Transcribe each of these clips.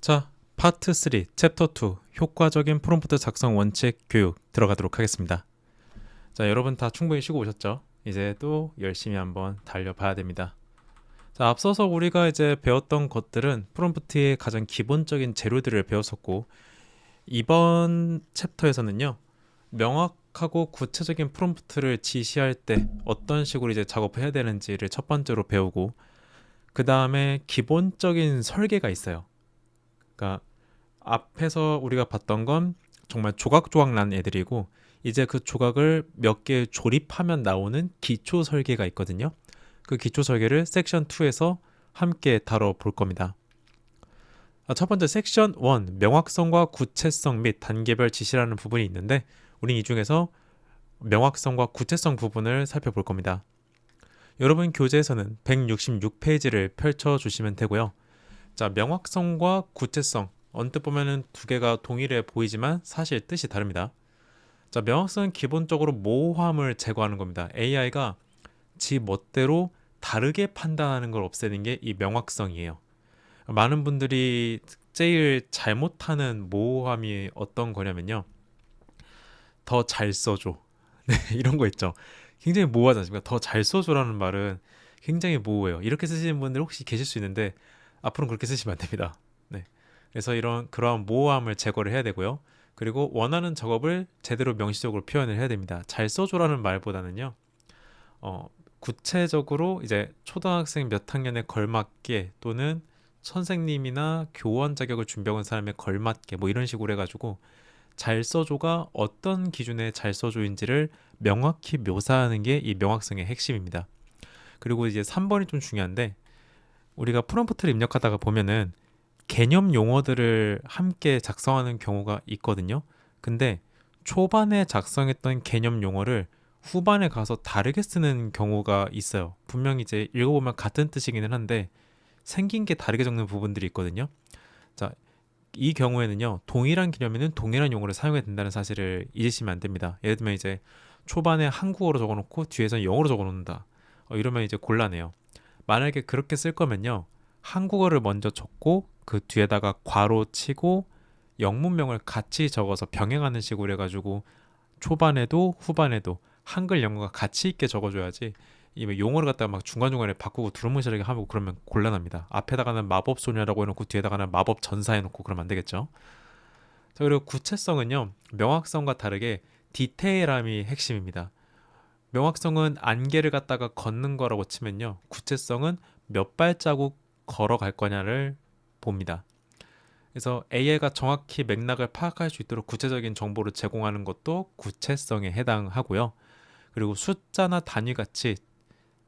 자, 파트 3, 챕터 2, 효과적인 프롬프트 작성 원칙 교육 들어가도록 하겠습니다. 자, 여러분 다 충분히 쉬고 오셨죠? 이제 또 열심히 한번 달려봐야 됩니다. 자, 앞서서 우리가 이제 배웠던 것들은 프롬프트의 가장 기본적인 재료들을 배웠었고, 이번 챕터에서는요, 명확하고 구체적인 프롬프트를 지시할 때 어떤 식으로 이제 작업을 해야 되는지를 첫 번째로 배우고, 그 다음에 기본적인 설계가 있어요. 그러니까 앞에서 우리가 봤던 건 정말 조각조각 난 애들이고, 이제 그 조각을 몇 개 조립하면 나오는 기초 설계가 있거든요. 그 기초 설계를 섹션 2에서 함께 다뤄볼 겁니다. 첫 번째 섹션 1, 명확성과 구체성 및 단계별 지시라는 부분이 있는데, 우린 이 중에서 명확성과 구체성 부분을 살펴볼 겁니다. 여러분 교재에서는 166페이지를 펼쳐주시면 되고요. 자, 명확성과 구체성, 언뜻 보면은 두 개가 동일해 보이지만 사실 뜻이 다릅니다. 자, 명확성은 기본적으로 모호함을 제거하는 겁니다. AI가 지 멋대로 다르게 판단하는 걸 없애는 게 이 명확성이에요. 많은 분들이 제일 잘못하는 모호함이 어떤 거냐면요, 더 잘 써줘. 네, 이런 거 있죠. 굉장히 모호하지 않습니까? 더 잘 써줘라는 말은 굉장히 모호해요. 이렇게 쓰시는 분들 혹시 계실 수 있는데, 앞으로는 그렇게 쓰시면 안 됩니다. 네. 그래서 그러한 모호함을 제거를 해야 되고요. 그리고 원하는 작업을 제대로 명시적으로 표현을 해야 됩니다. 잘 써줘라는 말보다는요, 구체적으로 이제 초등학생 몇 학년에 걸맞게, 또는 선생님이나 교원 자격을 준비한 사람에 걸맞게, 뭐 이런 식으로 해가지고 잘 써줘가 어떤 기준의 잘 써줘인지를 명확히 묘사하는 게 이 명확성의 핵심입니다. 그리고 이제 3번이 좀 중요한데, 우리가 프롬프트를 입력하다가 보면은 개념 용어들을 함께 작성하는 경우가 있거든요. 근데 초반에 작성했던 개념 용어를 후반에 가서 다르게 쓰는 경우가 있어요. 분명히 이제 읽어보면 같은 뜻이기는 한데 생긴 게 다르게 적는 부분들이 있거든요. 자, 이 경우에는요, 동일한 개념에는 동일한 용어를 사용해야 된다는 사실을 잊으시면 안 됩니다. 예를 들면 이제 초반에 한국어로 적어놓고 뒤에서 영어로 적어놓는다. 이러면 이제 곤란해요. 만약에 그렇게 쓸 거면요, 한국어를 먼저 적고 그 뒤에다가 괄호 치고 영문명을 같이 적어서 병행하는 식으로 해가지고 초반에도 후반에도 한글 영어가 같이 있게 적어줘야지, 이 용어를 갖다가 막 중간중간에 바꾸고 두루뭉실하게 하고 그러면 곤란합니다. 앞에다가는 마법소녀라고 해놓고 뒤에다가는 마법전사 해놓고 그러면 안 되겠죠. 자, 그리고 구체성은요, 명확성과 다르게 디테일함이 핵심입니다. 명확성은 안개를 갖다가 걷는 거라고 치면요, 구체성은 몇 발자국 걸어갈 거냐를 봅니다. 그래서 AI가 정확히 맥락을 파악할 수 있도록 구체적인 정보를 제공하는 것도 구체성에 해당하고요. 그리고 숫자나 단위 같이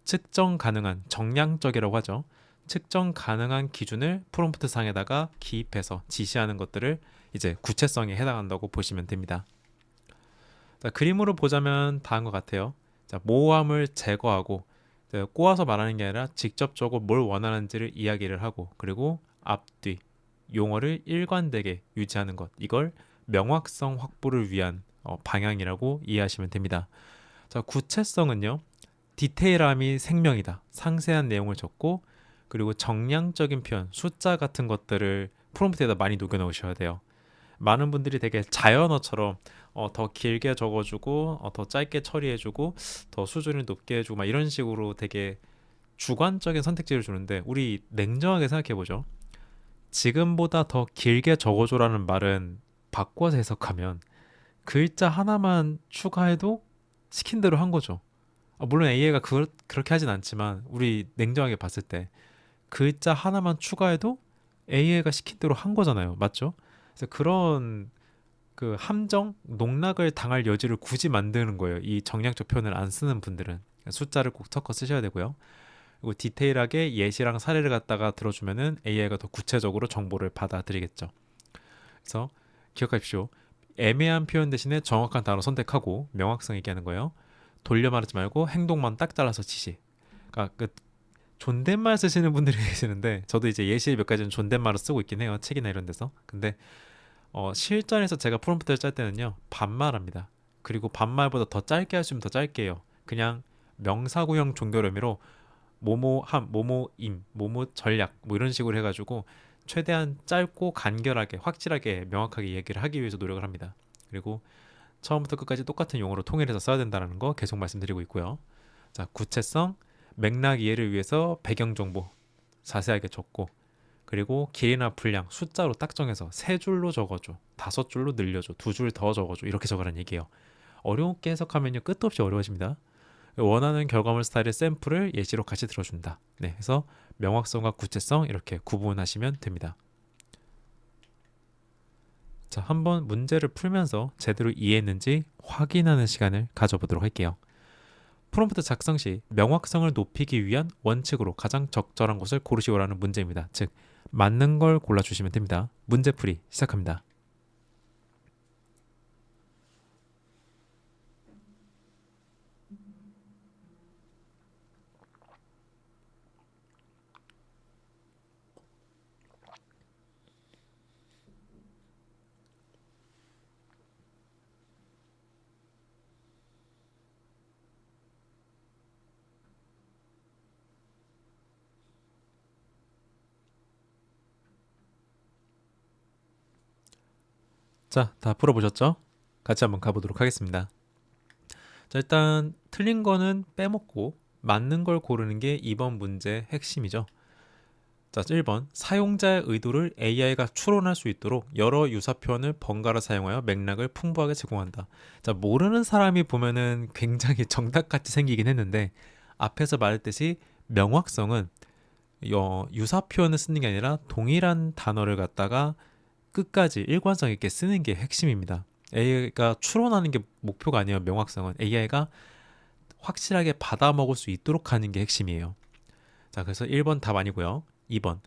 측정 가능한, 정량적이라고 하죠, 측정 가능한 기준을 프롬프트 상에다가 기입해서 지시하는 것들을 이제 구체성에 해당한다고 보시면 됩니다. 자, 그림으로 보자면 다음과 같아요. 자, 모호함을 제거하고, 꼬아서 말하는 게 아니라 직접적으로 뭘 원하는지를 이야기를 하고, 그리고 앞뒤 용어를 일관되게 유지하는 것, 이걸 명확성 확보를 위한 방향이라고 이해하시면 됩니다. 자, 구체성은요, 디테일함이 생명이다. 상세한 내용을 적고, 그리고 정량적인 표현, 숫자 같은 것들을 프롬프트에다 많이 녹여 넣으셔야 돼요. 많은 분들이 되게 자연어처럼 더 길게 적어주고, 더 짧게 처리해주고, 더 수준을 높게 해주고, 막 이런 식으로 되게 주관적인 선택지를 주는데, 우리 냉정하게 생각해보죠. 지금보다 더 길게 적어줘라는 말은 바꿔서 해석하면 글자 하나만 추가해도 시킨 대로 한 거죠. 물론 AI가 그렇게 하진 않지만, 우리 냉정하게 봤을 때 글자 하나만 추가해도 AI가 시킨 대로 한 거잖아요. 맞죠? 그래서 그런 그 함정, 농락을 당할 여지를 굳이 만드는 거예요. 이 정량적 표현을 안 쓰는 분들은 숫자를 꼭 섞어 쓰셔야 되고요. 그리고 디테일하게 예시랑 사례를 갖다가 들어주면은 AI가 더 구체적으로 정보를 받아들이겠죠. 그래서 기억하십시오. 애매한 표현 대신에 정확한 단어 선택하고 명확성 있게 하는 거예요. 돌려 말하지 말고 행동만 딱 잘라서 지시. 그러니까 그 존댓말 쓰시는 분들이 계시는데, 저도 이제 예시 몇 가지는 존댓말을 쓰고 있긴 해요. 책이나 이런 데서. 근데 실전에서 제가 프롬프트를 짤 때는요, 반말합니다. 그리고 반말보다 더 짧게 할 수 있으면 더 짧게 해요. 그냥 명사구형 종결의미로 뭐뭐함, 뭐뭐임, 뭐뭐 전략, 뭐 이런 식으로 해가지고 최대한 짧고 간결하게 확실하게 명확하게 얘기를 하기 위해서 노력을 합니다. 그리고 처음부터 끝까지 똑같은 용어로 통일해서 써야 된다는 거 계속 말씀드리고 있고요. 자, 구체성, 맥락 이해를 위해서 배경 정보 자세하게 적고, 그리고 길이나 분량 숫자로 딱 정해서 세 줄로 적어줘, 다섯 줄로 늘려줘, 두 줄 더 적어줘, 이렇게 적으라는 얘기예요. 어렵게 해석하면요 끝도 없이 어려워집니다. 원하는 결과물 스타일의 샘플을 예시로 같이 들어준다. 네, 그래서 명확성과 구체성 이렇게 구분하시면 됩니다. 자, 한번 문제를 풀면서 제대로 이해했는지 확인하는 시간을 가져보도록 할게요. 프롬프트 작성 시 명확성을 높이기 위한 원칙으로 가장 적절한 것을 고르시오라는 문제입니다. 즉, 맞는 걸 골라주시면 됩니다. 문제풀이 시작합니다. 자, 다 풀어보셨죠? 같이 한번 가보도록 하겠습니다. 자, 일단 틀린 거는 빼먹고 맞는 걸 고르는 게 이번 문제의 핵심이죠. 자, 1번 사용자의 의도를 AI가 추론할 수 있도록 여러 유사 표현을 번갈아 사용하여 맥락을 풍부하게 제공한다. 자, 모르는 사람이 보면은 굉장히 정답같이 생기긴 했는데, 앞에서 말했듯이 명확성은 유사 표현을 쓰는 게 아니라 동일한 단어를 갖다가 끝까지 일관성 있게 쓰는 게 핵심입니다. AI가 추론하는 게 목표가 아니에요. 명확성은 AI가 확실하게 받아먹을 수 있도록 하는 게 핵심이에요. 자, 그래서 1번 답 아니고요. 2번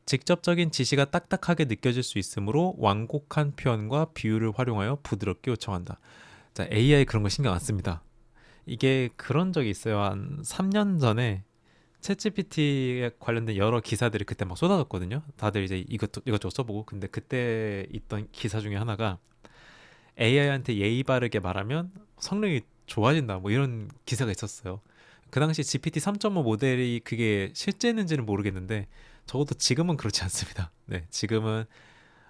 직접적인 지시가 딱딱하게 느껴질 수 있으므로 완곡한 표현과 비유를 활용하여 부드럽게 요청한다. 자, AI 그런 거 신경 안 씁니다. 이게 그런 적이 있어요. 한 3년 전에 챗GPT에 관련된 여러 기사들이 그때 막 쏟아졌거든요. 다들 이제 이것저것 써보고. 근데 그때 있던 기사 중에 하나가 AI한테 예의 바르게 말하면 성능이 좋아진다, 뭐 이런 기사가 있었어요. 그 당시 GPT 3.5 모델이 그게 실제였는지는 모르겠는데, 적어도 지금은 그렇지 않습니다. 네, 지금은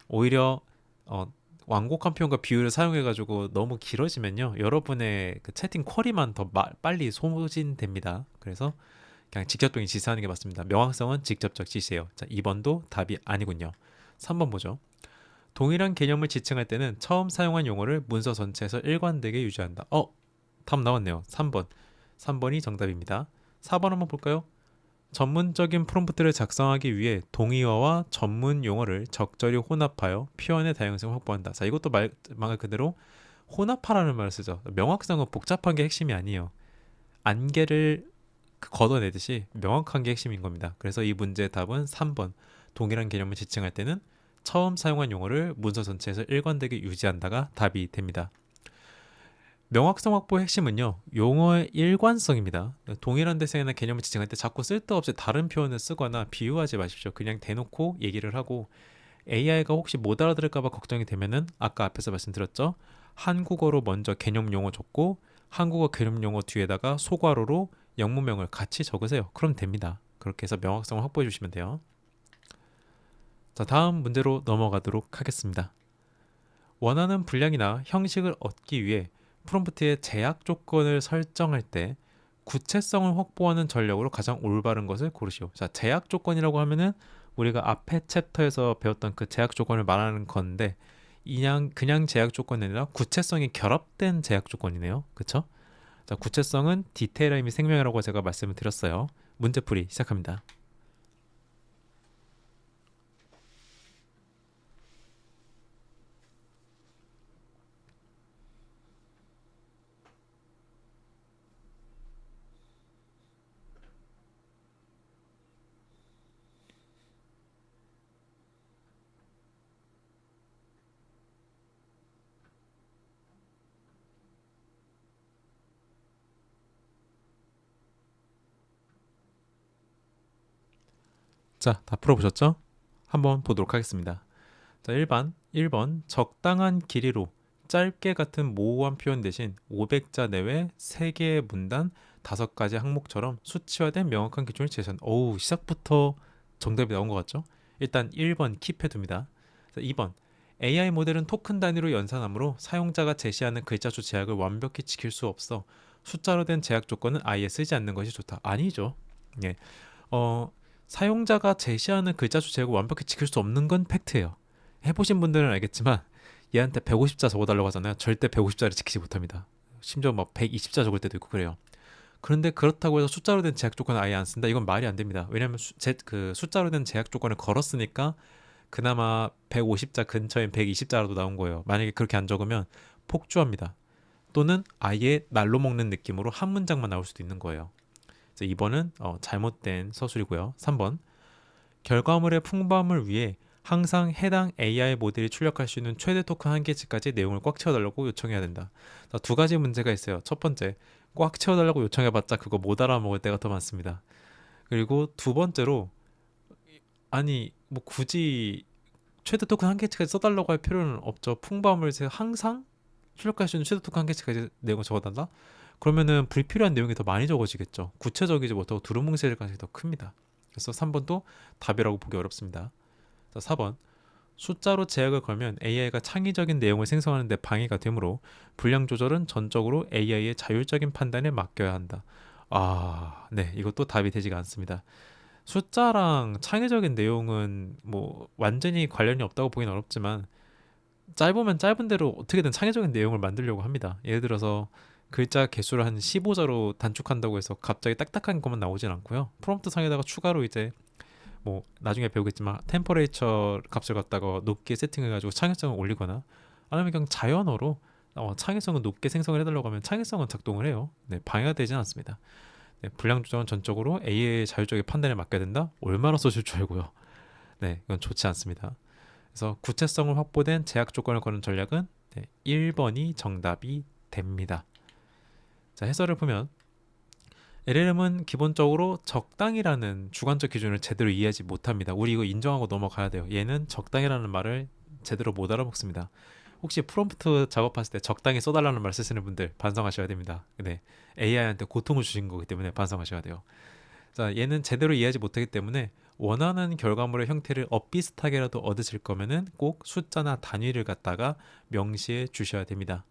오히려 완곡한 표현과 비유를 사용해가지고 너무 길어지면요, 여러분의 그 채팅 쿼리만 더 빨리 소진됩니다. 그래서 그냥 직접적인 지시하는 게 맞습니다. 명확성은 직접적 지시예요. 자, 2번도 답이 아니군요. 3번 보죠. 동일한 개념을 지칭할 때는 처음 사용한 용어를 문서 전체에서 일관되게 유지한다. 답 나왔네요. 3번. 3번이 정답입니다. 4번 한번 볼까요? 전문적인 프롬프트를 작성하기 위해 동의어와 전문 용어를 적절히 혼합하여 표현의 다양성을 확보한다. 자, 이것도 말 그대로 혼합하라는 말을 쓰죠. 명확성은 복잡한 게 핵심이 아니에요. 안개를 걷어내듯이 명확한 게 핵심인 겁니다. 그래서 이 문제의 답은 3번. 동일한 개념을 지칭할 때는 처음 사용한 용어를 문서 전체에서 일관되게 유지한다가 답이 됩니다. 명확성 확보의 핵심은요, 용어의 일관성입니다. 동일한 대상이나 개념을 지칭할 때 자꾸 쓸데없이 다른 표현을 쓰거나 비유하지 마십시오. 그냥 대놓고 얘기를 하고, AI가 혹시 못 알아들을까봐 걱정이 되면은 아까 앞에서 말씀드렸죠. 한국어로 먼저 개념 용어 적고 한국어 개념 용어 뒤에다가 소괄호로 영문명을 같이 적으세요. 그럼 됩니다. 그렇게 해서 명확성을 확보해 주시면 돼요. 자, 다음 문제로 넘어가도록 하겠습니다. 원하는 분량이나 형식을 얻기 위해 프롬프트의 제약 조건을 설정할 때 구체성을 확보하는 전략으로 가장 올바른 것을 고르시오. 자, 제약 조건이라고 하면은 우리가 앞에 챕터에서 배웠던 그 제약 조건을 말하는 건데, 그냥 제약 조건이 아니라 구체성이 결합된 제약 조건이네요. 그쵸? 자, 구체성은 디테일함이 생명이라고 제가 말씀을 드렸어요. 문제풀이 시작합니다. 자, 다 풀어보셨죠? 한번 보도록 하겠습니다. 자, 1번 적당한 길이로 짧게 같은 모호한 표현 대신 500자 내외 3개의 문단 5가지 항목처럼 수치화된 명확한 기준을 제시한다. 시작부터 정답이 나온 것 같죠? 일단 1번 킵해둡니다. 2번 AI 모델은 토큰 단위로 연산하므로 사용자가 제시하는 글자수 제약을 완벽히 지킬 수 없어 숫자로 된 제약 조건은 아예 쓰지 않는 것이 좋다. 아니죠. 예. 사용자가 제시하는 글자수 제약을 완벽히 지킬 수 없는 건 팩트예요. 해보신 분들은 알겠지만 얘한테 150자 적어달라고 하잖아요. 절대 150자를 지키지 못합니다. 심지어 막 120자 적을 때도 있고 그래요. 그런데 그렇다고 해서 숫자로 된 제약 조건을 아예 안 쓴다? 이건 말이 안 됩니다. 왜냐하면 그 숫자로 된 제약 조건을 걸었으니까 그나마 150자 근처엔 120자라도 나온 거예요. 만약에 그렇게 안 적으면 폭주합니다. 또는 아예 날로 먹는 느낌으로 한 문장만 나올 수도 있는 거예요. 2번은 잘못된 서술이고요. 3번 결과물의 풍부함을 위해 항상 해당 AI 모델이 출력할 수 있는 최대 토큰 한계치까지 내용을 꽉 채워달라고 요청해야 된다. 두 가지 문제가 있어요. 첫 번째, 꽉 채워달라고 요청해봤자 그거 못 알아먹을 때가 더 많습니다. 그리고 두 번째로 아니 뭐 굳이 최대 토큰 한계치까지 써달라고 할 필요는 없죠. 풍부함을 제가 항상 출력할 수 있는 최대 토큰 한계치까지 내용을 적어달라? 그러면은 불필요한 내용이 더 많이 적어지겠죠. 구체적이지 못하고 두루뭉실 가능성이 더 큽니다. 그래서 3번도 답이라고 보기 어렵습니다. 자, 4번 숫자로 제약을 걸면 AI가 창의적인 내용을 생성하는 데 방해가 되므로 분량 조절은 전적으로 AI의 자율적인 판단에 맡겨야 한다. 네, 이것도 답이 되지가 않습니다. 숫자랑 창의적인 내용은 뭐 완전히 관련이 없다고 보기는 어렵지만 짧으면 짧은 대로 어떻게든 창의적인 내용을 만들려고 합니다. 예를 들어서 글자 개수를 한 15자로 단축한다고 해서 갑자기 딱딱한 것만 나오진 않고요. 프롬프트 상에다가 추가로 이제 뭐 나중에 배우겠지만 템퍼레이처 값을 갖다가 높게 세팅해가지고 창의성을 올리거나 아니면 그냥 자연어로 창의성을 높게 생성을 해달라고 하면 창의성은 작동을 해요. 네, 방해가 되진 않습니다. 네, 분량 조정은 전적으로 AI의 자율적인 판단에 맡겨야 된다? 얼마나 써줄 줄 알고요. 네, 이건 좋지 않습니다. 그래서 구체성을 확보된 제약 조건을 거는 전략은 1번이 정답이 됩니다. 자, 해설을 보면 LLM은 기본적으로 적당이라는 주관적 기준을 제대로 이해하지 못합니다. 우리 이거 인정하고 넘어가야 돼요. 얘는 적당이라는 말을 제대로 못 알아먹습니다. 혹시 프롬프트 작업하실 때 적당히 써달라는 말 쓰시는 분들 반성하셔야 됩니다. 네, AI한테 고통을 주신 거기 때문에 반성하셔야 돼요. 자, 얘는 제대로 이해하지 못하기 때문에 원하는 결과물의 형태를 엇비슷하게라도 얻으실 거면은 꼭 숫자나 단위를 갖다가 명시해 주셔야 됩니다.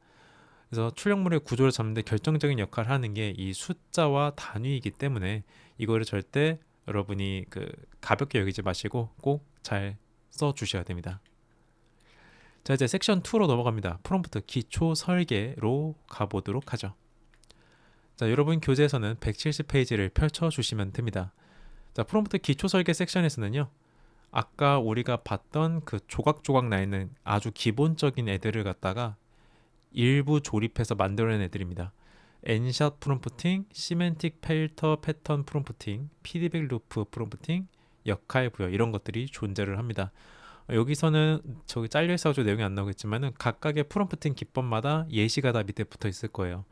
그래서 출력물의 구조를 잡는데 결정적인 역할을 하는 게 이 숫자와 단위이기 때문에 이거를 절대 여러분이 가볍게 여기지 마시고 꼭 잘 써 주셔야 됩니다. 자, 이제 섹션 2로 넘어갑니다. 프롬프트 기초 설계로 가보도록 하죠. 자, 여러분 교재에서는 170페이지를 펼쳐주시면 됩니다. 자, 프롬프트 기초 설계 섹션에서는요, 아까 우리가 봤던 그 조각조각 나 있는 아주 기본적인 애들을 갖다가 일부 조립해서 만들어낸 애들입니다. 엔샷 프롬프팅, 시멘틱 필터 패턴 프롬프팅, 피드백 루프 프롬프팅, 역할 부여 이런 것들이 존재를 합니다. 여기서는 저기 잘려 있어가지고 내용이 안 나오겠지만은 각각의 프롬프팅 기법마다 예시가 다 밑에 붙어 있을 거예요.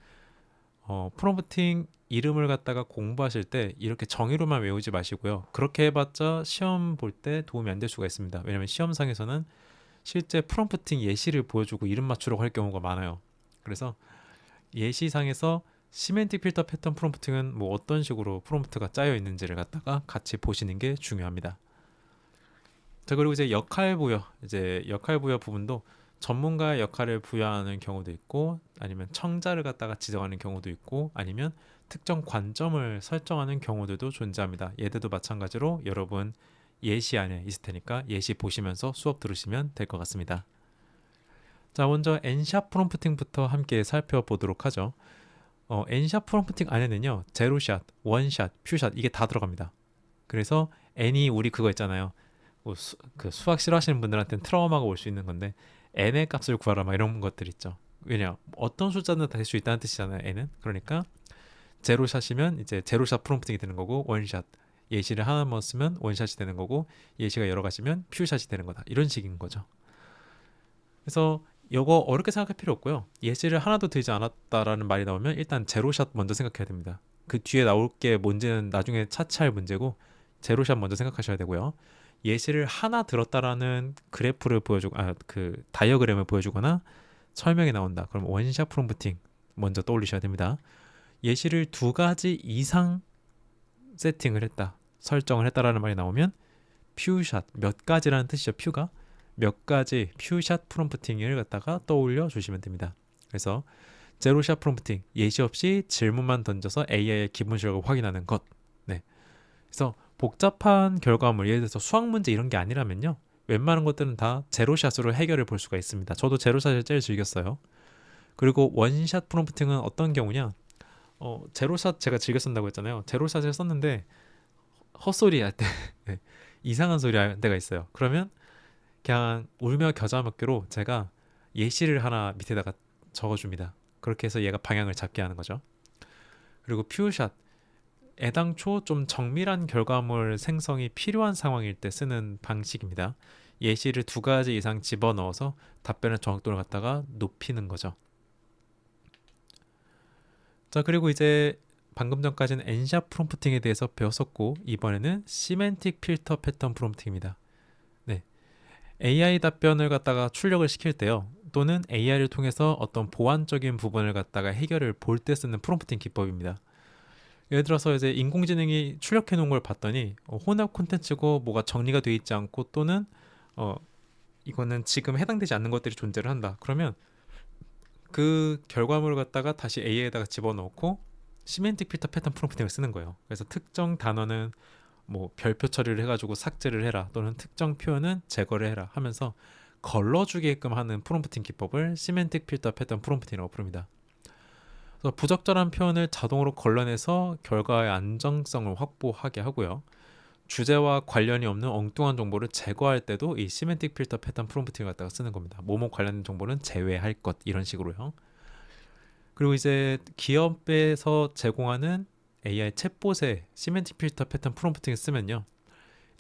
프롬프팅 이름을 갖다가 공부하실 때 이렇게 정의로만 외우지 마시고요. 그렇게 해봤자 시험 볼 때 도움이 안 될 수가 있습니다. 왜냐면 시험상에서는 실제 프롬프팅 예시를 보여주고 이름 맞추려고 할 경우가 많아요. 그래서 예시상에서 시멘틱 필터 패턴 프롬프팅은 뭐 어떤 식으로 프롬프트가 짜여 있는지를 갖다가 같이 보시는 게 중요합니다. 자, 그리고 이제 역할 부여 부분도 전문가의 역할을 부여하는 경우도 있고 아니면 청자를 갖다가 지정하는 경우도 있고 아니면 특정 관점을 설정하는 경우들도 존재합니다. 얘들도 마찬가지로 여러분 예시 안에 있을 테니까 예시 보시면서 수업 들으시면 될 것 같습니다. 자, 먼저 엔샷 프롬프팅부터 함께 살펴보도록 하죠. 엔샷 프롬프팅 안에는요, 제로샷, 원샷, 퓨샷 이게 다 들어갑니다. 그래서 n이 우리 그거 있잖아요. 그 수학 싫어하시는 분들한테는 트라우마가 올 수 있는 건데 n의 값을 구하라 막 이런 것들 있죠. 왜냐, 어떤 숫자는 다 될 수 있다는 뜻이잖아요, n은. 그러니까 제로샷이면 이제 제로샷 프롬프팅이 되는 거고 원샷 예시를 하나만 쓰면 원샷이 되는 거고 예시가 여러 가지면 퓨샷이 되는 거다. 이런 식인 거죠. 그래서 이거 어렵게 생각할 필요 없고요. 예시를 하나도 들지 않았다라는 말이 나오면 일단 제로샷 먼저 생각해야 됩니다. 그 뒤에 나올 게 뭔지는 나중에 차치할 문제고 제로샷 먼저 생각하셔야 되고요. 예시를 하나 들었다라는 그래프를 보여주고 그 다이어그램을 보여주거나 설명이 나온다. 그럼 원샷 프롬프팅 먼저 떠올리셔야 됩니다. 예시를 2가지 이상 세팅을 했다, 설정을 했다라는 말이 나오면 퓨샷, 몇 가지라는 뜻이죠. 퓨가 몇 가지 퓨샷 프롬프팅을 갖다가 떠올려 주시면 됩니다. 그래서 제로샷 프롬프팅, 예시 없이 질문만 던져서 AI의 기본 실력을 확인하는 것. 네. 그래서 복잡한 결과물, 예를 들어서 수학 문제 이런 게 아니라면요, 웬만한 것들은 다 제로샷으로 해결을 볼 수가 있습니다. 저도 제로샷을 제일 즐겼어요. 그리고 원샷 프롬프팅은 어떤 경우냐, 제로샷 제가 즐겨 쓴다고 했잖아요. 제로샷을 썼는데 헛소리 할 때 네, 이상한 소리 할 때가 있어요. 그러면 그냥 울며 겨자 먹기로 제가 예시를 하나 밑에다가 적어줍니다. 그렇게 해서 얘가 방향을 잡게 하는 거죠. 그리고 퓨샷, 애당초 좀 정밀한 결과물 생성이 필요한 상황일 때 쓰는 방식입니다. 예시를 두 가지 이상 집어넣어서 답변의 정확도를 갖다가 높이는 거죠. 자, 그리고 이제 방금 전까지는 엔샷 프롬프팅에 대해서 배웠었고, 이번에는 시멘틱 필터 패턴 프롬프팅입니다. 네, AI 답변을 갖다가 출력을 시킬 때요, 또는 AI를 통해서 어떤 보완적인 부분을 갖다가 해결을 볼 때 쓰는 프롬프팅 기법입니다. 예를 들어서 이제 인공지능이 출력해 놓은 걸 봤더니 혼합 콘텐츠고 뭐가 정리가 되어 있지 않고, 또는 어, 이거는 지금 해당되지 않는 것들이 존재를 한다. 그러면 그 결과물을 갖다가 다시 AI에다가 집어넣고 시멘틱 필터 패턴 프롬프팅을 쓰는 거예요. 그래서 특정 단어는 뭐 별표 처리를 해가지고 삭제를 해라, 또는 특정 표현은 제거를 해라 하면서 걸러주게끔 하는 프롬프팅 기법을 시멘틱 필터 패턴 프롬프팅이라고 부릅니다. 그래서 부적절한 표현을 자동으로 걸러내서 결과의 안정성을 확보하게 하고요, 주제와 관련이 없는 엉뚱한 정보를 제거할 때도 이 시멘틱 필터 패턴 프롬프팅을 갖다가 쓰는 겁니다. 뭐뭐 관련된 정보는 제외할 것, 이런 식으로요. 그리고 이제 기업에서 제공하는 AI 챗봇에 시멘틱 필터 패턴 프롬프팅을 쓰면요,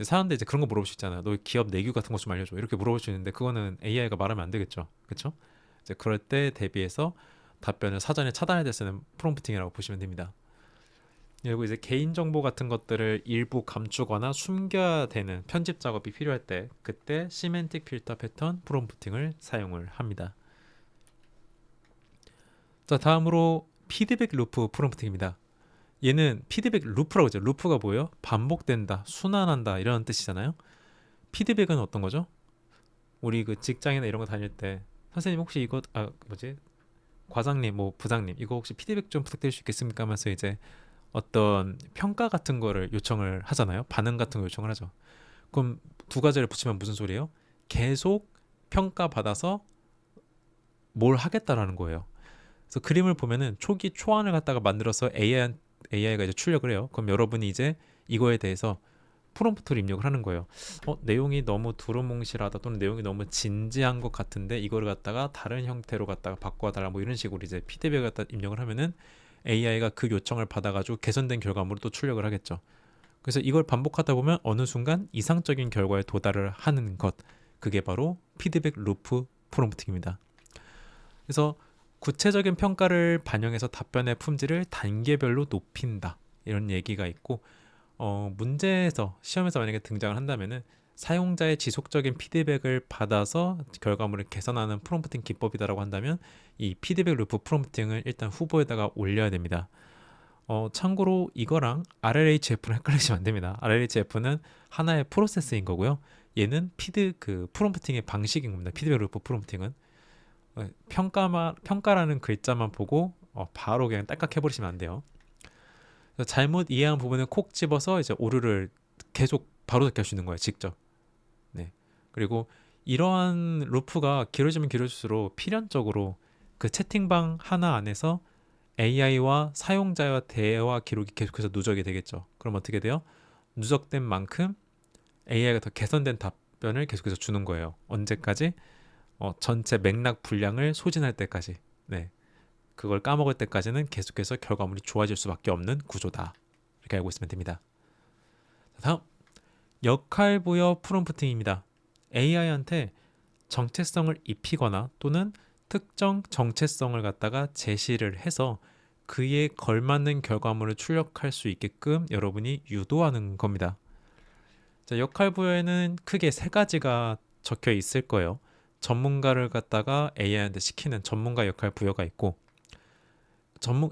사람들 이제 그런 거 물어볼 수 있잖아요. 너 기업 내규 같은 것 좀 알려줘, 이렇게 물어볼 수 있는데 그거는 AI가 말하면 안 되겠죠, 그렇죠? 이제 그럴 때 대비해서 답변을 사전에 차단할 때 쓰는 프롬프팅이라고 보시면 됩니다. 그리고 이제 개인정보 같은 것들을 일부 감추거나 숨겨야 되는 편집 작업이 필요할 때, 그때 시멘틱 필터 패턴 프롬프팅을 사용을 합니다. 자, 다음으로 피드백 루프 프롬프팅입니다. 얘는 피드백 루프라고 하죠. 루프가 뭐예요? 반복된다, 순환한다, 이런 뜻이잖아요. 피드백은 어떤 거죠? 우리 그 직장이나 이런 거 다닐 때 선생님 혹시 이거 과장님 뭐 부장님 이거 혹시 피드백 좀 부탁드릴 수 있겠습니까 하면서 이제 어떤 평가 같은 거를 요청을 하잖아요. 반응 같은 거 요청을 하죠. 그럼 두 가지를 붙이면 무슨 소리예요? 계속 평가받아서 뭘 하겠다라는 거예요. 그래서 그림을 보면은 초기 초안을 갖다가 만들어서 AI가 이제 출력을 해요. 그럼 여러분이 이제 이거에 대해서 프롬프트를 입력을 하는 거예요. 내용이 너무 두루뭉실하다, 또는 내용이 너무 진지한 것 같은데 이거를 갖다가 다른 형태로 갖다가 바꿔달라, 뭐 이런 식으로 이제 피드백을 갖다 입력을 하면은 AI가 그 요청을 받아가지고 개선된 결과물을 또 출력을 하겠죠. 그래서 이걸 반복하다 보면 어느 순간 이상적인 결과에 도달을 하는 것, 그게 바로 피드백 루프 프롬프팅입니다. 그래서 구체적인 평가를 반영해서 답변의 품질을 단계별로 높인다, 이런 얘기가 있고, 문제에서 시험에서 만약에 등장을 한다면은 사용자의 지속적인 피드백을 받아서 결과물을 개선하는 프롬프팅 기법이다라고 한다면 이 피드백 루프 프롬프팅을 일단 후보에다가 올려야 됩니다. 참고로 이거랑 RLHF는 헷갈리시면 안 됩니다. RLHF는 하나의 프로세스인 거고요, 얘는 프롬프팅의 방식인 겁니다. 피드백 루프 프롬프팅은 평가라는 글자만 보고 바로 그냥 딸깍 해버리시면 안 돼요. 잘못 이해한 부분은 콕 집어서 이제 오류를 계속 바로 잡게 할 수 있는 거예요, 직접. 네. 그리고 이러한 루프가 길어지면 길어질수록 필연적으로 그 채팅방 하나 안에서 AI와 사용자와 대화 기록이 계속해서 누적이 되겠죠. 그럼 어떻게 돼요? 누적된 만큼 AI가 더 개선된 답변을 계속해서 주는 거예요. 언제까지? 전체 맥락 분량을 소진할 때까지. 네. 그걸 까먹을 때까지는 계속해서 결과물이 좋아질 수밖에 없는 구조다, 이렇게 알고 있으면 됩니다. 다음, 역할 부여 프롬프팅입니다. AI한테 정체성을 입히거나 또는 특정 정체성을 갖다가 제시를 해서 그에 걸맞는 결과물을 출력할 수 있게끔 여러분이 유도하는 겁니다. 자, 역할 부여에는 크게 세 가지가 적혀 있을 거예요. 전문가를 갖다가 AI한테 시키는 전문가 역할 부여가 있고,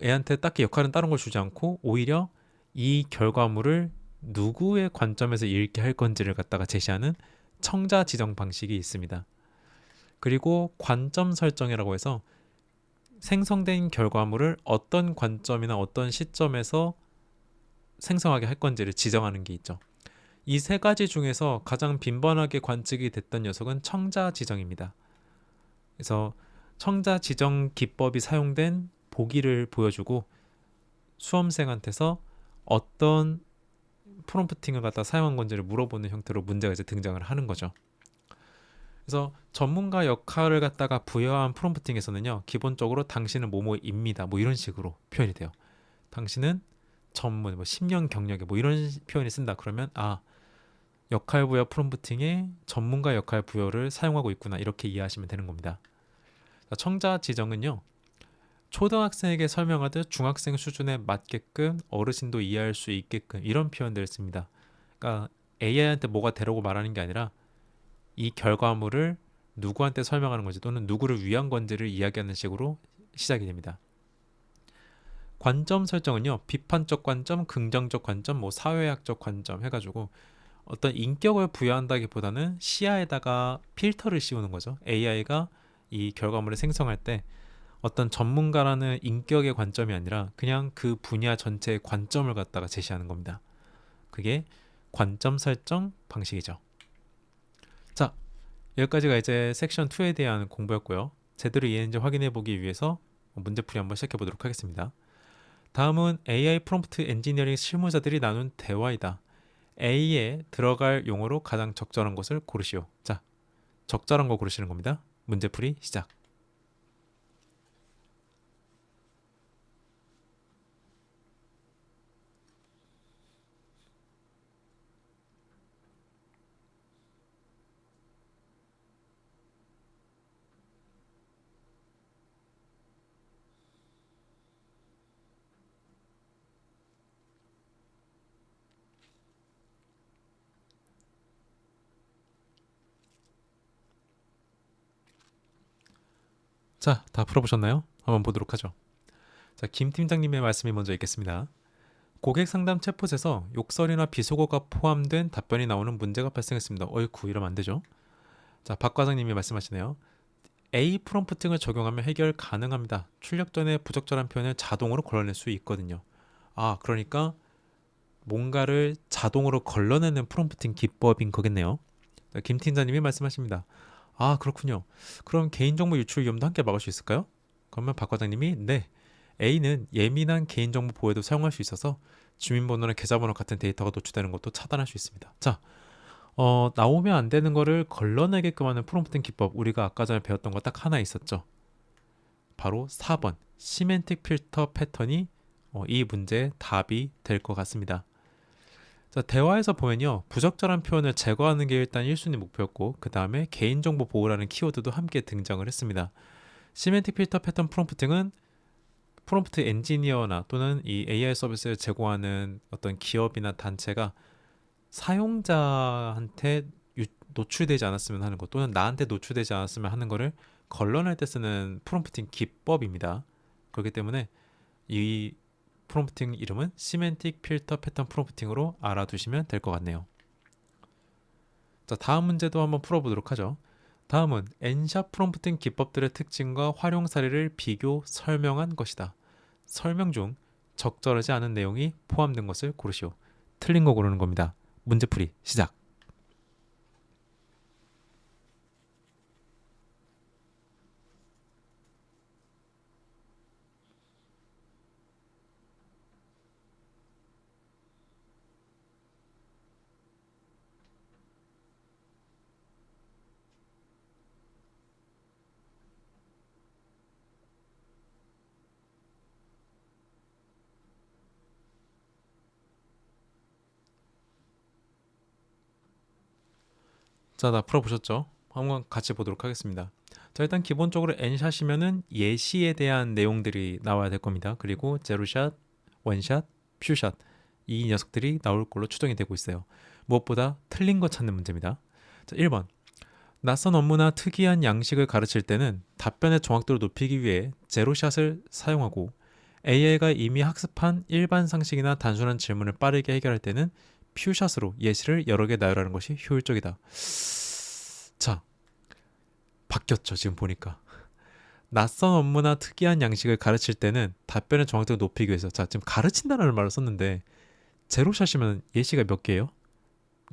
애한테 딱히 역할은 다른 걸 주지 않고 오히려 이 결과물을 누구의 관점에서 읽게 할 건지를 갖다가 제시하는 청자 지정 방식이 있습니다. 그리고 관점 설정이라고 해서 생성된 결과물을 어떤 관점이나 어떤 시점에서 생성하게 할 건지를 지정하는 게 있죠. 이 세 가지 중에서 가장 빈번하게 관측이 됐던 녀석은 청자 지정입니다. 그래서 청자 지정 기법이 사용된 보기를 보여주고 수험생한테서 어떤 프롬프팅을 갖다 사용한 건지를 물어보는 형태로 문제가 이제 등장을 하는 거죠. 그래서 전문가 역할을 갖다가 부여한 프롬프팅에서는요, 기본적으로 당신은 뭐뭐입니다, 뭐 이런 식으로 표현이 돼요. 당신은 전문, 뭐 10년 경력에 뭐 이런 표현을 쓴다. 그러면 역할 부여 프롬프팅에 전문가 역할 부여를 사용하고 있구나, 이렇게 이해하시면 되는 겁니다. 청자 지정은요, 초등학생에게 설명하듯 중학생 수준에 맞게끔 어르신도 이해할 수 있게끔 이런 표현들을 씁니다. 그러니까 AI한테 뭐가 되라고 말하는 게 아니라 이 결과물을 누구한테 설명하는 건지 또는 누구를 위한 건지를 이야기하는 식으로 시작이 됩니다. 관점 설정은요, 비판적 관점, 긍정적 관점, 뭐 사회학적 관점 해가지고 어떤 인격을 부여한다기보다는 시야에다가 필터를 씌우는 거죠. AI가 이 결과물을 생성할 때 어떤 전문가라는 인격의 관점이 아니라 그냥 그 분야 전체의 관점을 갖다가 제시하는 겁니다. 그게 관점 설정 방식이죠. 자, 여기까지가 이제 섹션 2에 대한 공부였고요. 제대로 이해했는지 확인해 보기 위해서 문제풀이 한번 시작해 보도록 하겠습니다. 다음은 AI 프롬프트 엔지니어링 실무자들이 나눈 대화이다. A에 들어갈 용어로 가장 적절한 것을 고르시오. 자, 적절한 거 고르시는 겁니다. 문제풀이 시작. 자, 다 풀어보셨나요? 한번 보도록 하죠. 자, 김 팀장님의 말씀이 먼저 있겠습니다. 고객 상담 챗봇에서 욕설이나 비속어가 포함된 답변이 나오는 문제가 발생했습니다. 어이쿠, 이러면 안 되죠. 자, 박 과장님이 말씀하시네요. A 프롬프팅을 적용하면 해결 가능합니다. 출력 전에 부적절한 표현을 자동으로 걸러낼 수 있거든요. 그러니까 뭔가를 자동으로 걸러내는 프롬프팅 기법인 거겠네요. 자, 김 팀장님이 말씀하십니다. 그렇군요. 그럼 개인정보 유출 위험도 함께 막을 수 있을까요? 그러면 박 과장님이 네, A는 예민한 개인정보 보호에도 사용할 수 있어서 주민번호나 계좌번호 같은 데이터가 노출되는 것도 차단할 수 있습니다. 자, 나오면 안 되는 거를 걸러내게끔 하는 프롬프팅 기법, 우리가 아까 전에 배웠던 거 딱 하나 있었죠. 바로 4번 시멘틱 필터 패턴이 이 문제의 답이 될 것 같습니다. 자, 대화에서 보면요, 부적절한 표현을 제거하는 게 일단 1순위 목표였고, 그 다음에 개인정보 보호라는 키워드도 함께 등장을 했습니다. 시멘틱 필터 패턴 프롬프팅은 프롬프트 엔지니어나 또는 이 AI 서비스를 제공하는 어떤 기업이나 단체가 사용자한테 노출되지 않았으면 하는 것, 또는 나한테 노출되지 않았으면 하는 거를 걸러낼 때 쓰는 프롬프팅 기법입니다. 그렇기 때문에 이 프롬프팅 이름은 시멘틱 필터 패턴 프롬프팅으로 알아두시면 될 것 같네요. 자, 다음 문제도 한번 풀어보도록 하죠. 다음은 엔샵 프롬프팅 기법들의 특징과 활용 사례를 비교 설명한 것이다. 설명 중 적절하지 않은 내용이 포함된 것을 고르시오. 틀린 거 고르는 겁니다. 문제풀이 시작. 자, 다 풀어보셨죠? 한번 같이 보도록 하겠습니다. 자, 일단 기본적으로 N샷이면은 예시에 대한 내용들이 나와야 될 겁니다. 그리고 제로샷, 원샷, 퓨샷 이 녀석들이 나올 걸로 추정이 되고 있어요. 무엇보다 틀린 거 찾는 문제입니다. 자, 1번 낯선 업무나 특이한 양식을 가르칠 때는 답변의 정확도를 높이기 위해 제로샷을 사용하고 AI가 이미 학습한 일반 상식이나 단순한 질문을 빠르게 해결할 때는 퓨샷으로 예시를 여러 개 나열하는 것이 효율적이다. 자, 바뀌었죠. 지금 보니까. 낯선 업무나 특이한 양식을 가르칠 때는 답변의 정확도를 높이기 위해서, 자, 지금 가르친다는 말을 썼는데 제로샷이면 예시가 몇 개예요?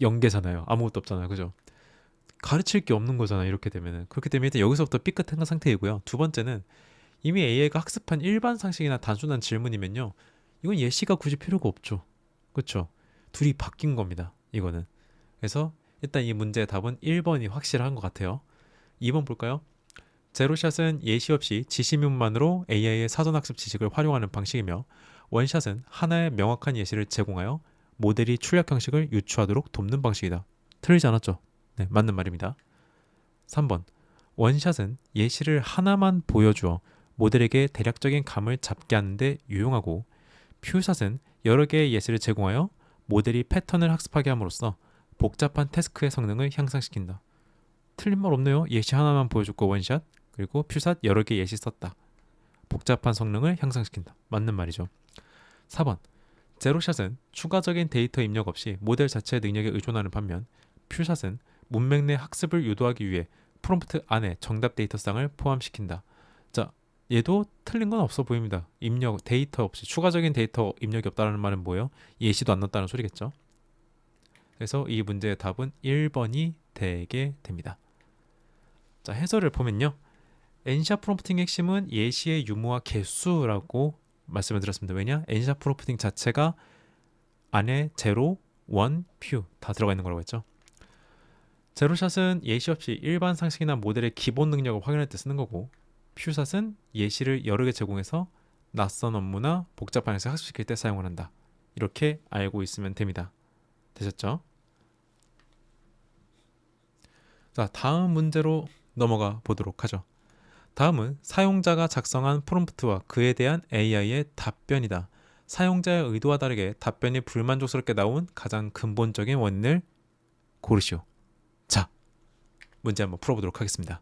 0개잖아요. 아무것도 없잖아요. 그죠? 가르칠 게 없는 거잖아요. 이렇게 되면은. 그렇기 때문에 일단 여기서부터 삐끗한 상태이고요. 두 번째는 이미 AI가 학습한 일반 상식이나 단순한 질문이면요, 이건 예시가 굳이 필요가 없죠. 그렇죠? 둘이 바뀐 겁니다. 이거는. 그래서 일단 이 문제의 답은 1번이 확실한 것 같아요. 2번 볼까요? 제로샷은 예시 없이 지시문만으로 AI의 사전학습 지식을 활용하는 방식이며, 원샷은 하나의 명확한 예시를 제공하여 모델이 출력 형식을 유추하도록 돕는 방식이다. 틀리지 않았죠? 네, 맞는 말입니다. 3번. 원샷은 예시를 하나만 보여주어 모델에게 대략적인 감을 잡게 하는데 유용하고, 퓨샷은 여러 개의 예시를 제공하여 모델이 패턴을 학습하게 함으로써 복잡한 태스크의 성능을 향상시킨다. 틀린 말 없네요. 예시 하나만 보여줬고 원샷, 그리고 퓨샷 여러 개 예시 썼다. 복잡한 성능을 향상시킨다. 맞는 말이죠. 4번. 제로샷은 추가적인 데이터 입력 없이 모델 자체의 능력에 의존하는 반면, 퓨샷은 문맥 내 학습을 유도하기 위해 프롬프트 안에 정답 데이터상을 포함시킨다. 자, 얘도 틀린 건 없어 보입니다. 입력 데이터 없이 추가적인 데이터 입력이 없다는 말은 뭐예요? 예시도 안 넣었다는 소리겠죠. 그래서 이 문제의 답은 1번이 되게 됩니다. 자, 해설을 보면요, 엔샷 프롬프팅의 핵심은 예시의 유무와 개수라고 말씀을 드렸습니다. 왜냐? 엔샷 프롬프팅 자체가 안에 제로, 원, 퓨 다 들어가 있는 거라고 했죠. 제로샷은 예시 없이 일반 상식이나 모델의 기본 능력을 확인할 때 쓰는 거고, 퓨샷은 예시를 여러 개 제공해서 낯선 업무나 복잡한 형식 학습시킬 때 사용을 한다. 이렇게 알고 있으면 됩니다. 되셨죠? 자, 다음 문제로 넘어가 보도록 하죠. 다음은 사용자가 작성한 프롬프트와 그에 대한 AI의 답변이다. 사용자의 의도와 다르게 답변이 불만족스럽게 나온 가장 근본적인 원인을 고르시오. 자, 문제 한번 풀어보도록 하겠습니다.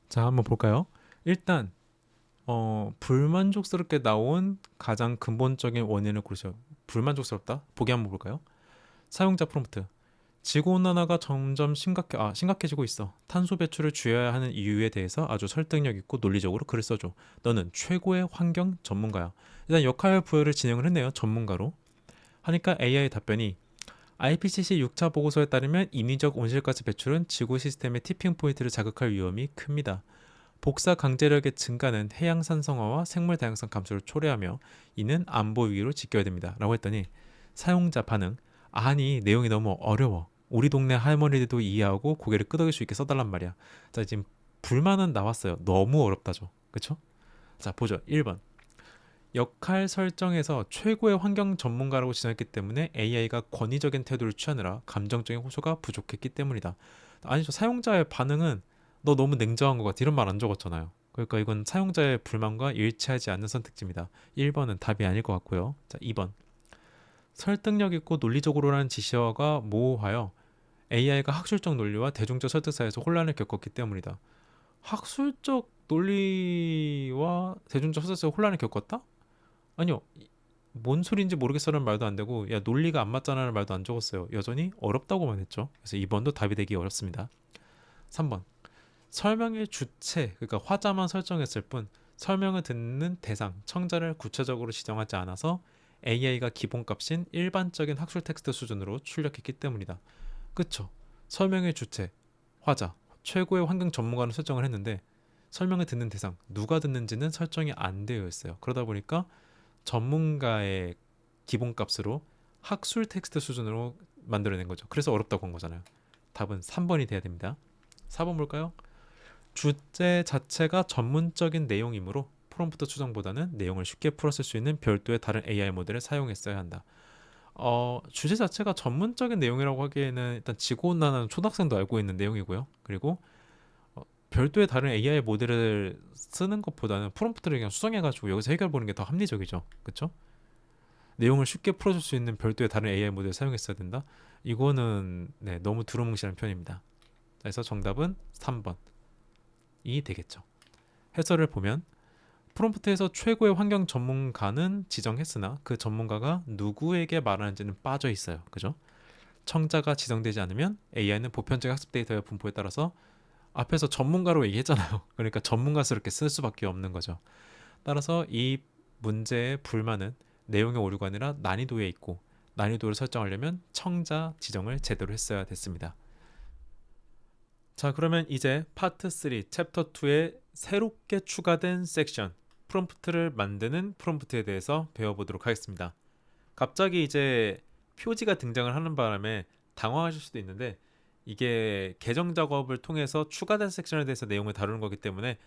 자, 한번 볼까요? 일단 불만족스럽게 나온 가장 근본적인 원인을 고르세요. 불만족스럽다? 보기 한번 볼까요? 사용자 프롬프트. 지구온난화가 점점 심각해지고 있어. 탄소 배출을 줄여야 하는 이유에 대해서 아주 설득력 있고 논리적으로 글을 써줘. 너는 최고의 환경 전문가야. 일단 역할 부여를 진행을 했네요. 전문가로. 하니까 AI 답변이 IPCC 6차 보고서에 따르면 인위적 온실가스 배출은 지구 시스템의 티핑 포인트를 자극할 위험이 큽니다. 복사 강제력의 증가는 해양 산성화와 생물 다양성 감소를 초래하며 이는 안보 위기로 지켜야 됩니다. 라고 했더니 사용자 반응. 아니, 내용이 너무 어려워. 우리 동네 할머니들도 이해하고 고개를 끄덕일 수 있게 써달란 말이야. 자, 지금 불만은 나왔어요. 너무 어렵다죠. 그쵸? 자, 보죠. 1번. 역할 설정에서 최고의 환경 전문가라고 지정했기 때문에 AI가 권위적인 태도를 취하느라 감정적인 호소가 부족했기 때문이다. 아니죠. 사용자의 반응은 너 너무 냉정한 것 같아. 이런 말 안 적었잖아요. 그러니까 이건 사용자의 불만과 일치하지 않는 선택지입니다. 1번은 답이 아닐 것 같고요. 자, 2번. 설득력 있고 논리적으로라는 지시어가 모호하여 AI가 학술적 논리와 대중적 설득 사이에서 혼란을 겪었기 때문이다. 학술적 논리와 대중적 설득 사이에서 혼란을 겪었다? 아니요. 뭔 소리인지 모르겠어라는 말도 안 되고, 야, 논리가 안 맞잖아라는 말도 안 적었어요. 여전히 어렵다고만 했죠. 그래서 2번도 답이 되기 어렵습니다. 3번. 설명의 주체, 그러니까 화자만 설정했을 뿐 설명을 듣는 대상, 청자를 구체적으로 지정하지 않아서 AI가 기본값인 일반적인 학술 텍스트 수준으로 출력했기 때문이다. 그쵸? 설명의 주체, 화자, 최고의 환경 전문가를 설정을 했는데 설명을 듣는 대상, 누가 듣는지는 설정이 안 되어 있어요. 그러다 보니까 전문가의 기본값으로 학술 텍스트 수준으로 만들어낸 거죠. 그래서 어렵다고 한 거잖아요. 답은 3번이 돼야 됩니다. 4번 볼까요? 주제 자체가 전문적인 내용이므로 프롬프트 추정보다는 내용을 쉽게 풀었을 수 있는 별도의 다른 AI 모델을 사용했어야 한다. 주제 자체가 전문적인 내용이라고 하기에는 일단 지구온난화는 초등학생도 알고 있는 내용이고요. 그리고 별도의 다른 AI 모델을 쓰는 것보다는 프롬프트를 그냥 수정해가지고 여기서 해결 보는 게 더 합리적이죠. 그쵸? 내용을 쉽게 풀어줄 수 있는 별도의 다른 AI 모델을 사용했어야 된다? 이거는 네, 너무 두루뭉실한 편입니다. 그래서 정답은 3번이 되겠죠. 해설을 보면 프롬프트에서 최고의 환경 전문가는 지정했으나 그 전문가가 누구에게 말하는지는 빠져 있어요. 그죠? 청자가 지정되지 않으면 AI는 보편적 학습 데이터의 분포에 따라서 앞에서 전문가로 얘기했잖아요. 그러니까 전문가스럽게 쓸 수밖에 없는 거죠. 따라서 이 문제의 불만은 내용의 오류가 아니라 난이도에 있고 난이도를 설정하려면 청자 지정을 제대로 했어야 됐습니다. 자, 그러면 이제 파트 3 챕터 2에 새롭게 추가된 섹션 프롬프트를 만드는 프롬프트에 대해서 배워보도록 하겠습니다. 갑자기 이제 표지가 등장을 하는 바람에 당황하실 수도 있는데 이게 개정 작업을 통해서 추가된 섹션에 대해서 내용을 다루는 거기 때문에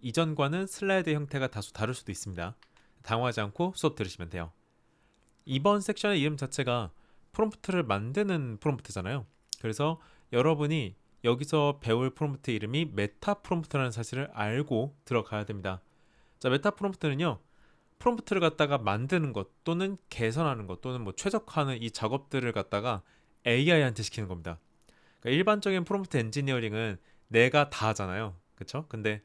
이전과는 슬라이드 형태가 다소 다를 수도 있습니다. 당황하지 않고 수업 들으시면 돼요. 이번 섹션의 이름 자체가 프롬프트를 만드는 프롬프트잖아요. 그래서 여러분이 여기서 배울 프롬프트 이름이 메타 프롬프트라는 사실을 알고 들어가야 됩니다. 자, 메타 프롬프트는요, 프롬프트를 갖다가 만드는 것 또는 개선하는 것 또는 뭐 최적화하는 이 작업들을 갖다가 AI한테 시키는 겁니다. 그러니까 일반적인 프롬프트 엔지니어링은 내가 다 하잖아요. 그쵸? 근데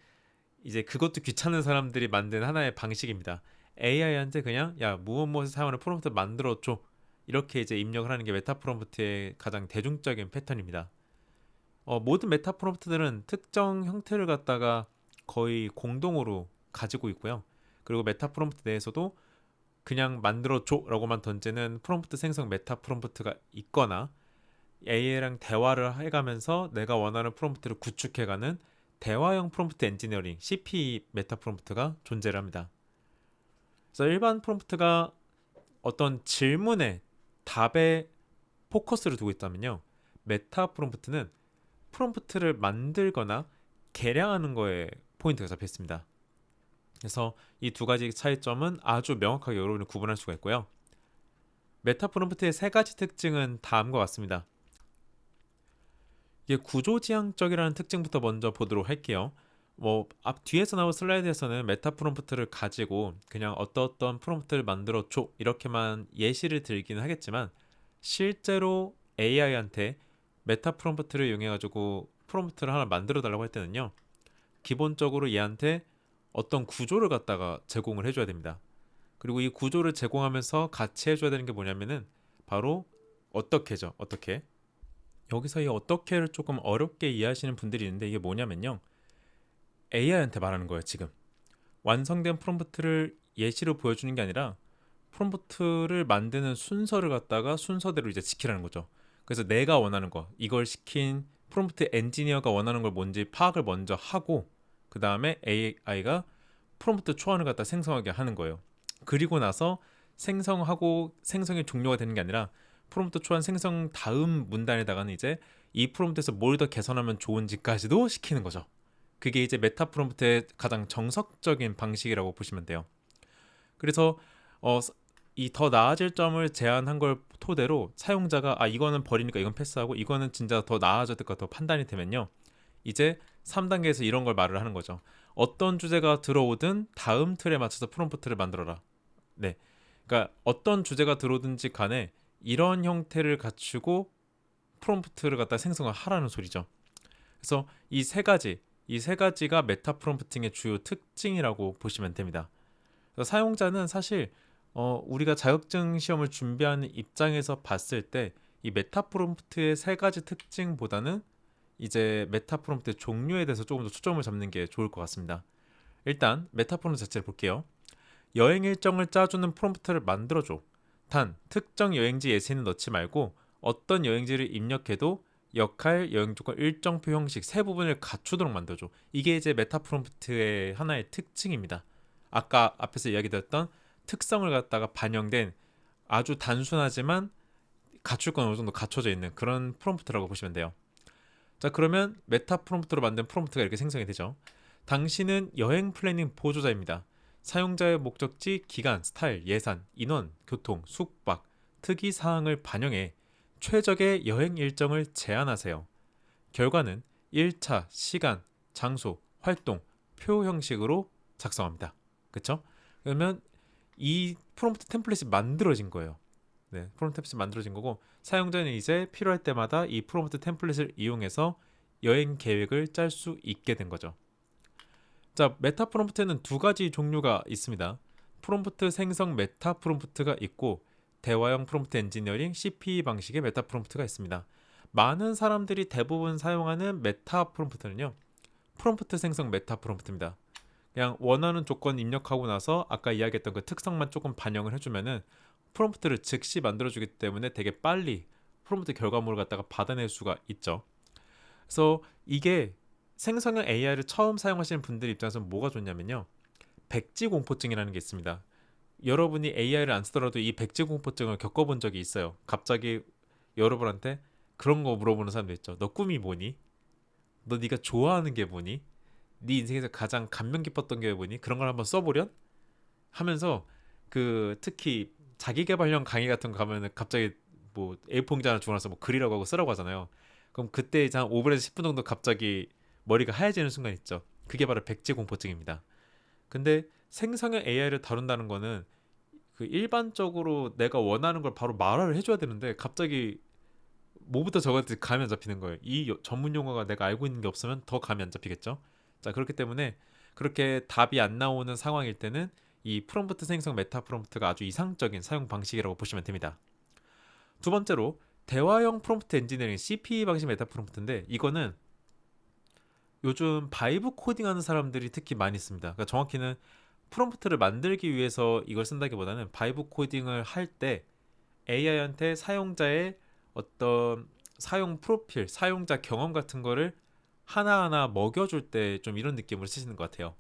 이제 그것도 귀찮은 사람들이 만든 하나의 방식입니다. AI한테 그냥 야 무엇 무엇을 사용하는 프롬프트 만들어줘, 이렇게 이제 입력을 하는 게 메타 프롬프트의 가장 대중적인 패턴입니다. 모든 메타 프롬프트들은 특정 형태를 갖다가 거의 공동으로 가지고 있고요. 그리고 메타 프롬프트 내에서도 그냥 만들어줘 라고만 던지는 프롬프트 생성 메타 프롬프트가 있거나 AI랑 대화를 해가면서 내가 원하는 프롬프트를 구축해가는 대화형 프롬프트 엔지니어링 CP 메타 프롬프트가 존재를 합니다. 그래서 일반 프롬프트가 어떤 질문에 답에 포커스를 두고 있다면요, 메타 프롬프트는 프롬프트를 만들거나 개량하는 거에 포인트가 잡혀 있습니다. 그래서 이 두 가지 차이점은 아주 명확하게 여러분이 구분할 수가 있고요. 메타 프롬프트의 세 가지 특징은 다음과 같습니다. 이게 구조지향적이라는 특징부터 먼저 보도록 할게요. 앞 뒤에서 나온 슬라이드에서는 메타 프롬프트를 가지고 그냥 어떤 프롬프트를 만들어 줘 이렇게만 예시를 들기는 하겠지만, 실제로 AI한테 메타 프롬프트를 이용해 가지고 프롬프트를 하나 만들어 달라고 할 때는요, 기본적으로 얘한테 어떤 구조를 갖다가 제공을 해줘야 됩니다. 그리고 이 구조를 제공하면서 같이 해줘야 되는 게 뭐냐면은 바로 어떻게죠. 어떻게. 여기서 이 어떻게를 조금 어렵게 이해하시는 분들이 있는데, 이게 뭐냐면요, AI한테 말하는 거예요. 지금 완성된 프롬프트를 예시로 보여주는 게 아니라 프롬프트를 만드는 순서를 갖다가 순서대로 이제 지키라는 거죠. 그래서 내가 원하는 거, 이걸 시킨 프롬프트 엔지니어가 원하는 걸 뭔지 파악을 먼저 하고, 그 다음에 AI가 프롬프트 초안을 갖다 생성하게 하는 거예요. 그리고 나서 생성하고 생성이 종료가 되는 게 아니라 프롬프트 초안 생성 다음 문단에다가는 이제 이 프롬프트에서 뭘 더 개선하면 좋은지까지도 시키는 거죠. 그게 이제 메타 프롬프트의 가장 정석적인 방식이라고 보시면 돼요. 그래서 이 더 나아질 점을 제안한 걸 토대로 사용자가 이거는 버리니까 이건 패스하고 이거는 진짜 더 나아졌을까 더 판단이 되면요, 이제 3단계에서 이런 걸 말을 하는 거죠. 어떤 주제가 들어오든 다음 틀에 맞춰서 프롬프트를 만들어라. 네, 그러니까 어떤 주제가 들어오든지 간에 이런 형태를 갖추고 프롬프트를 갖다 생성을 하라는 소리죠. 그래서 이 세 가지가 메타 프롬프팅의 주요 특징이라고 보시면 됩니다. 그래서 사용자는 사실 우리가 자격증 시험을 준비하는 입장에서 봤을 때 이 메타 프롬프트의 세 가지 특징보다는 이제 메타 프롬프트 종류에 대해서 조금 더 초점을 잡는 게 좋을 것 같습니다. 일단 메타 프롬프트 자체를 볼게요. 여행 일정을 짜주는 프롬프트를 만들어줘. 단 특정 여행지 예시는 넣지 말고 어떤 여행지를 입력해도 역할, 여행 조건, 일정표 형식 세 부분을 갖추도록 만들어줘. 이게 이제 메타 프롬프트의 하나의 특징입니다. 아까 앞에서 이야기드렸던 특성을 갖다가 반영된 아주 단순하지만 갖출 건 어느 정도 갖춰져 있는 그런 프롬프트라고 보시면 돼요. 자, 그러면 메타 프롬프트로 만든 프롬프트가 이렇게 생성이 되죠. 당신은 여행 플래닝 보조자입니다. 사용자의 목적지, 기간, 스타일, 예산, 인원, 교통, 숙박 특이 사항을 반영해 최적의 여행 일정을 제안하세요. 결과는 1차 시간, 장소, 활동, 표 형식으로 작성합니다. 그쵸? 그러면 이 프롬프트 템플릿이 만들어진 거예요. 네, 프롬프트 템플릿이 만들어진 거고 사용자는 이제 필요할 때마다 이 프롬프트 템플릿을 이용해서 여행 계획을 짤 수 있게 된 거죠. 자, 메타 프롬프트는 두 가지 종류가 있습니다. 프롬프트 생성 메타 프롬프트가 있고 대화형 프롬프트 엔지니어링 CPE 방식의 메타 프롬프트가 있습니다. 많은 사람들이 대부분 사용하는 메타 프롬프트는요, 프롬프트 생성 메타 프롬프트입니다. 그냥 원하는 조건 입력하고 나서 아까 이야기했던 그 특성만 조금 반영을 해주면은 프롬프트를 즉시 만들어주기 때문에 되게 빨리 프롬프트 결과물을 갖다가 받아낼 수가 있죠. 그래서 이게 생성형 AI를 처음 사용하시는 분들 입장에서는 뭐가 좋냐면요, 백지 공포증이라는 게 있습니다. 여러분이 AI를 안 쓰더라도 이 백지 공포증을 겪어본 적이 있어요. 갑자기 여러분한테 그런 거 물어보는 사람도 있죠. 너 꿈이 뭐니? 너 네가 좋아하는 게 뭐니? 네 인생에서 가장 감명 깊었던 게 뭐니? 그런 걸 한번 써보련? 하면서 그 특히 자기계발형 강의 같은 거 가면은 갑자기 뭐 A4 용지 하나 주고 나서 뭐 글이라고 하고 쓰라고 하잖아요. 그럼 그때 이제 한 5분에서 10분 정도 갑자기 머리가 하얘지는 순간 있죠. 그게 바로 백지 공포증입니다. 근데 생성형 AI를 다룬다는 거는 그 일반적으로 내가 원하는 걸 바로 말을 해줘야 되는데 갑자기 뭐부터 저거까지 감이 안 잡히는 거예요. 이 전문 용어가 내가 알고 있는 게 없으면 더 감이 안 잡히겠죠. 자, 그렇기 때문에 그렇게 답이 안 나오는 상황일 때는 이 프롬프트 생성 메타 프롬프트가 아주 이상적인 사용 방식이라고 보시면 됩니다. 두 번째로 대화형 프롬프트 엔지니어링 CPE 방식 메타 프롬프트인데 이거는 요즘 바이브 코딩하는 사람들이 특히 많이 씁니다. 그러니까 정확히는 프롬프트를 만들기 위해서 이걸 쓴다기보다는 바이브 코딩을 할 때 AI한테 사용자의 어떤 사용 프로필, 사용자 경험 같은 거를 하나하나 먹여줄 때 좀 이런 느낌으로 쓰시는 것 같아요.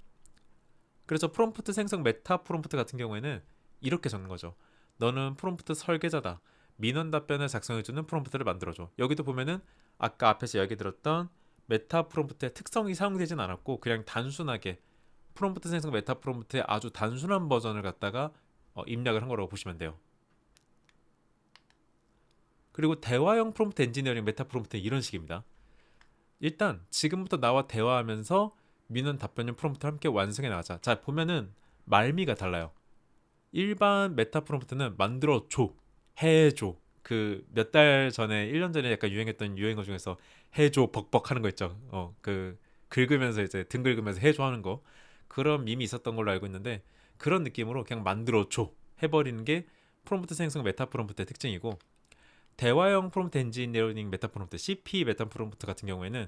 그래서 프롬프트 생성 메타 프롬프트 같은 경우에는 이렇게 적는 거죠. 너는 프롬프트 설계자다. 민원 답변을 작성해주는 프롬프트를 만들어줘. 여기도 보면은 아까 앞에서 이야기 들었던 메타 프롬프트의 특성이 사용되진 않았고 그냥 단순하게 프롬프트 생성 메타 프롬프트의 아주 단순한 버전을 갖다가 입력을 한 거라고 보시면 돼요. 그리고 대화형 프롬프트 엔지니어링 메타 프롬프트는 이런 식입니다. 일단 지금부터 나와 대화하면서 민원 답변용 프롬프트를 함께 완성해 나가자. 자, 보면은 말미가 달라요. 일반 메타 프롬프트는 만들어줘, 해줘. 그 몇 달 전에 1년 전에 약간 유행했던 유행어 중에서 해줘 벅벅 하는 거 있죠. 그 긁으면서 이제 등 긁으면서 해줘 하는 거. 그런 밈이 있었던 걸로 알고 있는데 그런 느낌으로 그냥 만들어줘 해버리는 게 프롬프트 생성 메타 프롬프트의 특징이고, 대화형 프롬프트 엔지니어링 메타 프롬프트 CP 메타 프롬프트 같은 경우에는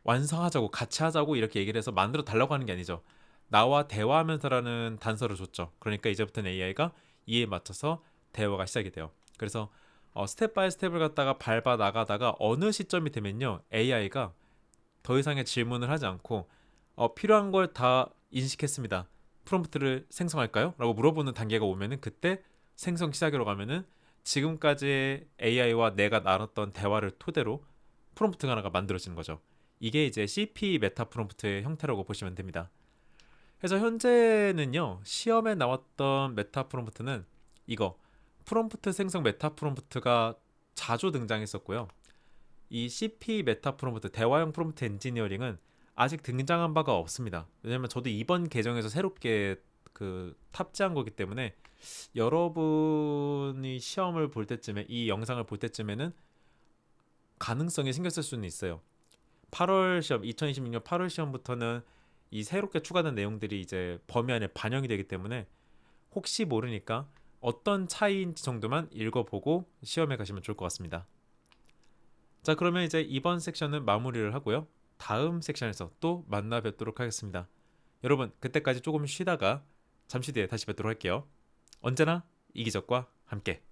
완성하자고 같이 하자고 이렇게 얘기를 해서 만들어 달라고 하는 게 아니죠. 나와 대화하면서라는 단서를 줬죠. 그러니까 이제부터는 AI가 이에 맞춰서 대화가 시작이 돼요. 그래서 스텝 바이 스텝을 갖다가 밟아 나가다가 어느 시점이 되면요, AI가 더 이상의 질문을 하지 않고 필요한 걸 다 인식했습니다. 프롬프트를 생성할까요? 라고 물어보는 단계가 오면은 그때 생성 시작으로 가면은 지금까지의 AI와 내가 나눴던 대화를 토대로 프롬프트가 하나가 만들어지는 거죠. 이게 이제 CP 메타 프롬프트의 형태라고 보시면 됩니다. 그래서 현재는요, 시험에 나왔던 메타 프롬프트는 이거 프롬프트 생성 메타 프롬프트가 자주 등장했었고요. 이 CP 메타 프롬프트 대화형 프롬프트 엔지니어링은 아직 등장한 바가 없습니다. 왜냐면 저도 이번 계정에서 새롭게 그 탑재한 거기 때문에 여러분이 시험을 볼 때쯤에 이 영상을 볼 때쯤에는 가능성이 생겼을 수는 있어요. 8월 시험 2026년 8월 시험부터는 이 새롭게 추가된 내용들이 이제 범위 안에 반영이 되기 때문에 혹시 모르니까 어떤 차이인지 정도만 읽어보고 시험에 가시면 좋을 것 같습니다. 자, 그러면 이제 이번 섹션은 마무리를 하고요. 다음 섹션에서 또 만나 뵙도록 하겠습니다. 여러분, 그때까지 조금 쉬다가 잠시 뒤에 다시 뵙도록 할게요. 언제나 이기적과 함께.